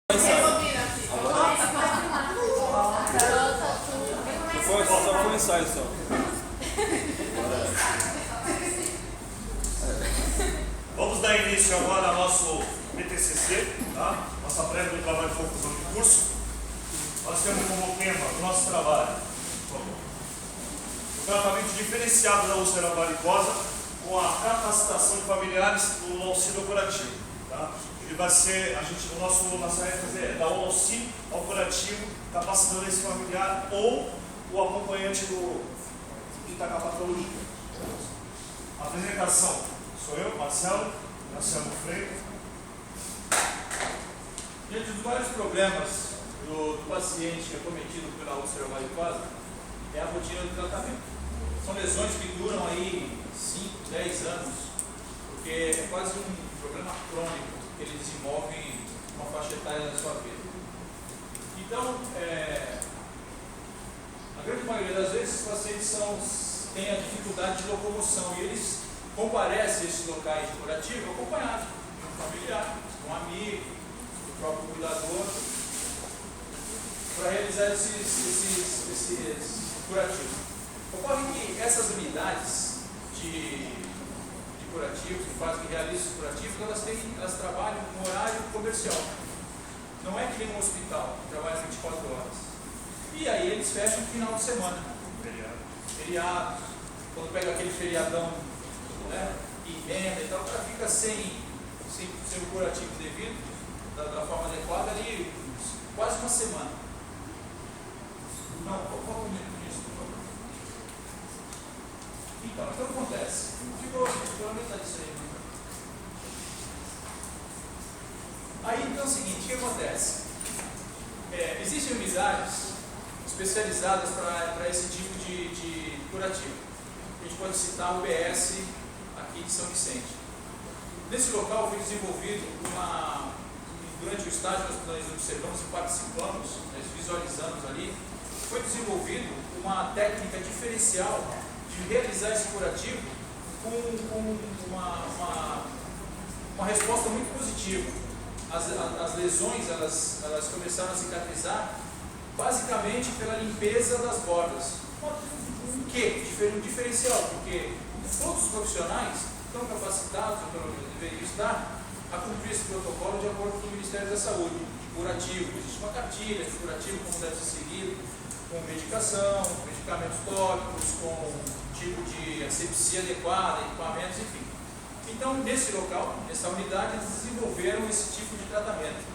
Só foi um ensaio só. Vamos dar início agora ao nosso BTCC, tá? Nossa prévia do trabalho de conclusão de curso. Nós temos como tema do nosso trabalho o tratamento diferenciado da úlcera varicosa com a capacitação de familiares no auxílio curativo. Tá? Ele vai ser, nossa ênfase é dar um auxílio ao curativo, capacitando esse familiar ou o acompanhante do que está com a patologia. Apresentação: sou eu, Marcelo Freire. Diante dos vários problemas do paciente acometido pela úlcera varicosa, é a rotina do tratamento. São lesões que duram aí 5, 10 anos, porque é quase um problema crônico que eles desenvolvem uma faixa etária da sua vida. Então, a grande maioria das vezes os pacientes têm a dificuldade de locomoção e eles comparecem a esses locais de curativo acompanhados de um familiar, de um amigo, do próprio cuidador, para realizar esses curativos. Ocorre que essas unidades de curativo, que realizam esses curativos, elas trabalham no horário comercial. Não é que nem um hospital, que trabalha 24 horas. E aí eles fecham no final de semana. Feriado. Quando pega aquele feriadão, né, emenda e tal, o cara fica sem o curativo devido, da forma adequada, ali quase uma semana. Não, qual o nível disso, por favor? Então, o que acontece? Ficou aumentado isso aí. Então é o seguinte, o que acontece? Existem unidades especializadas para esse tipo de curativo. A gente pode citar o UBS aqui de São Vicente. Nesse local foi desenvolvido durante o estágio nós observamos e participamos, nós visualizamos ali, foi desenvolvido uma técnica diferencial de realizar esse curativo com uma resposta muito positiva. As lesões elas começaram a cicatrizar basicamente pela limpeza das bordas. Um diferencial, porque todos os profissionais estão capacitados, ou pelo menos deveriam estar, a cumprir esse protocolo de acordo com o Ministério da Saúde, de curativo. Existe uma cartilha de curativo, como deve ser seguido, com medicação, medicamentos tópicos, com tipo de asepsia adequada, equipamentos, enfim. Então, nesse local, nessa unidade, eles desenvolveram esse tipo de tratamento,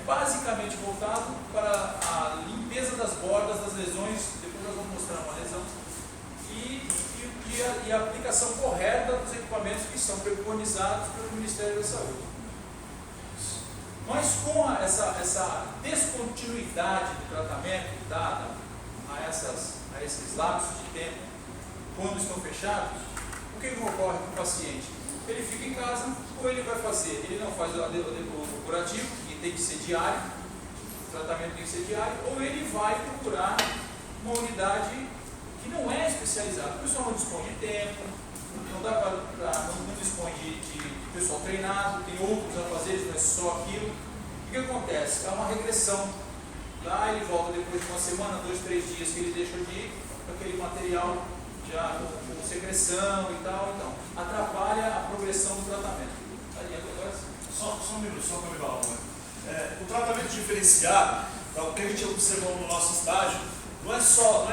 basicamente voltado para a limpeza das bordas das lesões. Depois nós vamos mostrar uma lesão, e a aplicação correta dos equipamentos que são preconizados pelo Ministério da Saúde. Mas com essa descontinuidade do tratamento dada a esses lapsos de tempo, quando estão fechados, o que ocorre com o paciente? Ele fica em casa, ou ele vai fazer, ele não faz o curativo, que tem que ser diário, o tratamento tem que ser diário, ou ele vai procurar uma unidade que não é especializada. O pessoal não dispõe de tempo, não dispõe de pessoal treinado, tem outros afazeres, não é só aquilo. O que acontece? Há uma regressão. Lá ele volta depois de uma semana, 2, 3 dias que ele deixa de ir, com aquele material já com secreção e tal, então atrapalha a progressão do tratamento. Adianta agora? Só um minuto, só para me dar uma. O tratamento diferenciado, o que a gente observou no nosso estágio, não é só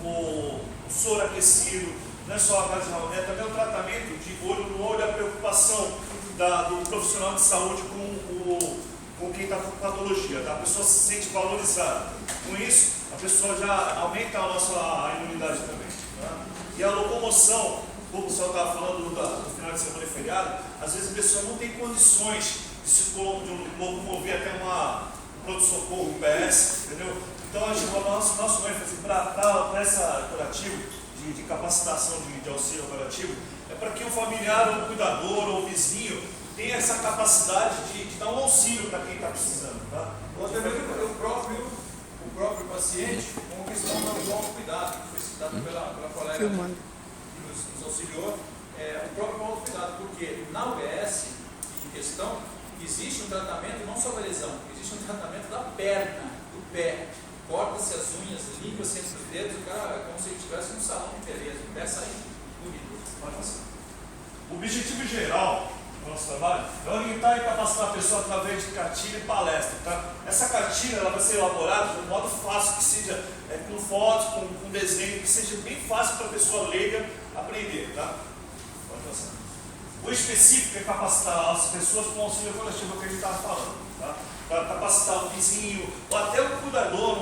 o soro aquecido, não é só a vaginal, é também o tratamento de olho no olho, a preocupação do profissional de saúde com quem está com patologia. Tá? A pessoa se sente valorizada. Com isso, a pessoa já aumenta a nossa imunidade também. Tá? E a locomoção, como o senhor estava falando no final de semana e feriado, às vezes a pessoa não tem condições de se locomover até um pronto-socorro, um PS, entendeu? Então, a gente, o nosso ênfase para essa curativo, de capacitação de auxílio curativo, é para que o familiar, ou o cuidador, ou o vizinho, tenha essa capacidade de dar um auxílio para quem está precisando. Tá? Ou até mesmo o próprio paciente, com a questão do autocuidado, que foi citado pela colega que nos auxiliou, o próprio autocuidado, porque na UBS em questão existe um tratamento não só da lesão, existe um tratamento da perna, do pé. Corta-se as unhas, limpa-se entre os dedos, o cara é como se ele estivesse num salão de beleza, o pé sai bonito. Pode passar. O objetivo geral do nosso trabalho é orientar e capacitar a pessoa através de cartilha e palestra. Tá? Essa cartilha ela vai ser elaborada de um modo fácil, que seja com fotos, com desenho, que seja bem fácil para a pessoa leiga aprender. Tá? Pode passar. O específico é capacitar as pessoas com o auxílio coletivo que a gente estava falando. Tá? Para capacitar um vizinho, ou até um cuidador,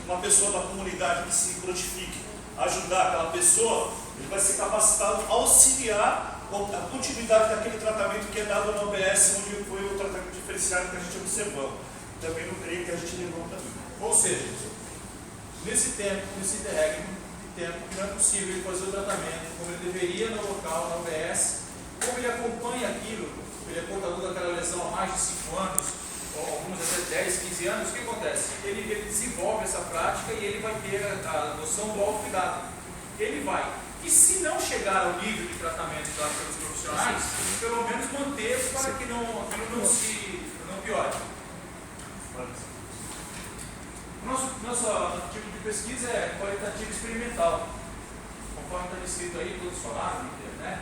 uma pessoa da comunidade que se prontifique a ajudar aquela pessoa, ele vai ser capacitado a auxiliar a continuidade daquele tratamento que é dado na OBS, onde foi o tratamento diferenciado que a gente observou. Também no creio que a gente levou também. Ou seja, nesse tempo, nesse interregno de tempo, que não é possível ele fazer o tratamento como ele deveria no local, na OBS, como ele acompanha aquilo, ele é portador daquela lesão há mais de 5 anos, ou alguns até 10, 15 anos, o que acontece? Ele desenvolve essa prática e ele vai ter a noção do autocuidado. Ele vai, e se não chegar ao nível de tratamento dado pelos profissionais, pelo menos manter para que não piore. Nosso tipo de pesquisa é qualitativa experimental. Conforme está descrito aí, todos falaram na internet.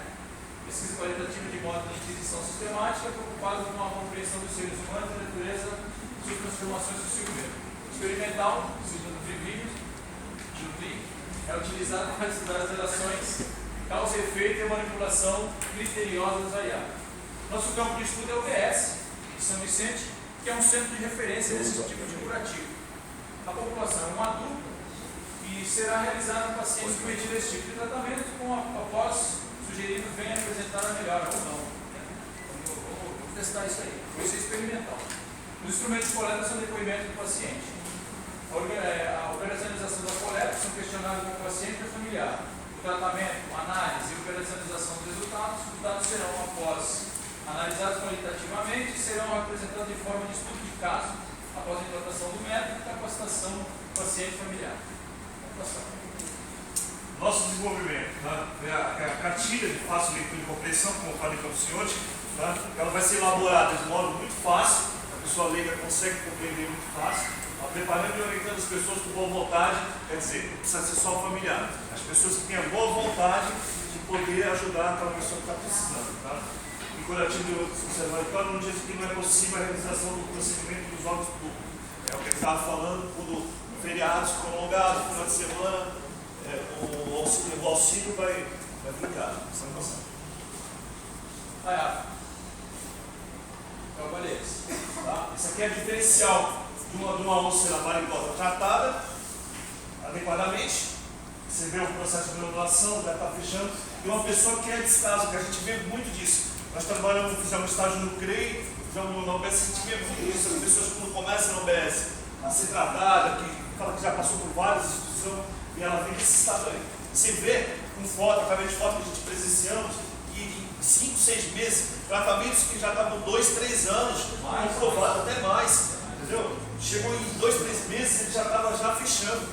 Pesquisa qualitativa de modo de inquisição sistemática, preocupada com a compreensão dos seres humanos, da natureza, suas transformações consigo mesmo. Experimental, segundo Trivium, é utilizado para estudar as relações causa e efeito e a manipulação criteriosa das variáveis. Nosso campo de estudo é o UBS, de São Vicente, que é um centro de referência nesse tipo de curativo. A população é um adulto e será realizado em pacientes submetidos a esse tipo de tratamento após sugerido venha apresentar a melhora ou não. Vamos testar isso aí. Isso é experimental. Os instrumentos de coleta são depoimentos do paciente. A operacionalização da coleta são questionados com o paciente e o familiar. O tratamento, análise e operacionalização dos resultados. Os dados serão, após analisados qualitativamente, serão apresentados de forma de estudo de caso, após a implantação do método e capacitação do paciente e familiar. Nosso desenvolvimento, tá? A cartilha de fácil leitura e compreensão, como eu falei para os senhores, tá? Ela vai ser elaborada de modo muito fácil, a pessoa leiga consegue compreender muito fácil, preparando e orientando as pessoas com boa vontade, quer dizer, não precisa ser só familiar, as pessoas que tenham boa vontade de poder ajudar aquela pessoa que está precisando. Tá? E curativo observatório não diz que não é possível a realização do procedimento dos órgãos públicos. É o que ele estava falando, quando feriados prolongados, final de semana. O auxílio vai brincar. Trabalhei isso. Tá? Isso aqui é diferencial de uma úlcera varicosa tratada adequadamente. Você vê o processo de granulação, já está fechando. E uma pessoa que é descaso, que a gente vê muito disso. Nós trabalhamos, fizemos estágio no CREI, fizemos no OBS, a gente vê muito isso. As pessoas quando começam no OBS a ser tratada, que fala que já passou por várias instituições, e ela vem nesse estado aí. Você vê com foto, através de foto que a gente presenciamos, que em 5, 6 meses, tratamentos que já estavam 2, 3 anos, comprovado até mais, entendeu? Chegou em 2, 3 meses, ele já estava já fechando,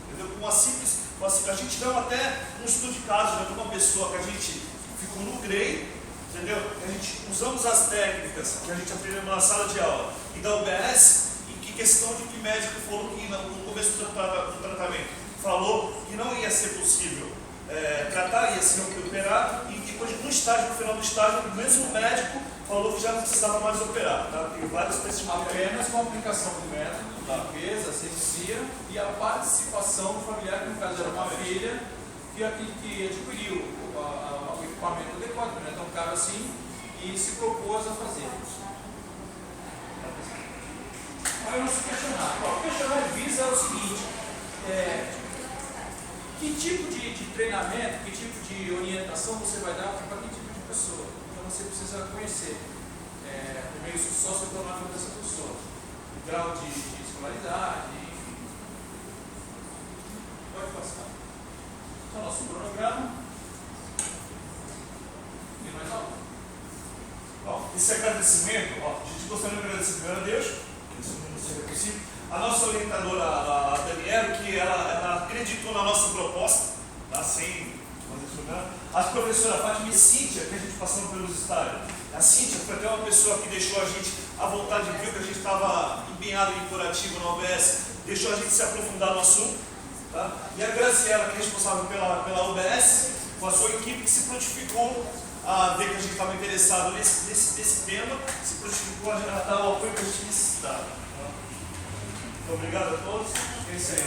entendeu? Com uma simples, a gente deu até um estudo de caso de uma pessoa que a gente ficou no GREI, entendeu? A gente usamos as técnicas que a gente aprendeu na sala de aula e da UBS, e que questão de que médico falou que no começo do tratamento falou que não ia ser possível tratar, ia ser operar, e depois no final do estágio, o mesmo médico falou que já não precisava mais operar. Tá? Tem várias pessoas. Apenas com a aplicação do método, limpeza, asepsia e a participação do familiar, que no caso era uma filha, que adquiriu o equipamento adequado, não é tão caro assim, e se propôs a fazer. Aí o nosso questionário. O questionário visa o seguinte: que tipo de treinamento, que tipo de orientação você vai dar para que tipo de pessoa? Então você precisa conhecer o meio socioeconômico dessa pessoa, o grau de escolaridade, enfim. Pode passar. Então, nosso cronograma. E mais algo? Bom, esse agradecimento, a gente gostaria de agradecer primeiro a Deus, que isso não seria possível. A nossa orientadora, a Daniela, que ela acreditou na nossa proposta, tá? Sem fazer isso, A professora Fátima e Cíntia, que a gente passando pelos estágios. A Cíntia foi até uma pessoa que deixou a gente à vontade, viu que a gente estava empenhado em curativo na OBS, deixou a gente se aprofundar no assunto. Tá? E a Graziela, que é responsável pela OBS, com a sua equipe, que se prontificou a ver que a gente estava interessado nesse tema, se prontificou a dar o apoio que a gente necessitava. Tá? Então, obrigado a todos. É isso aí.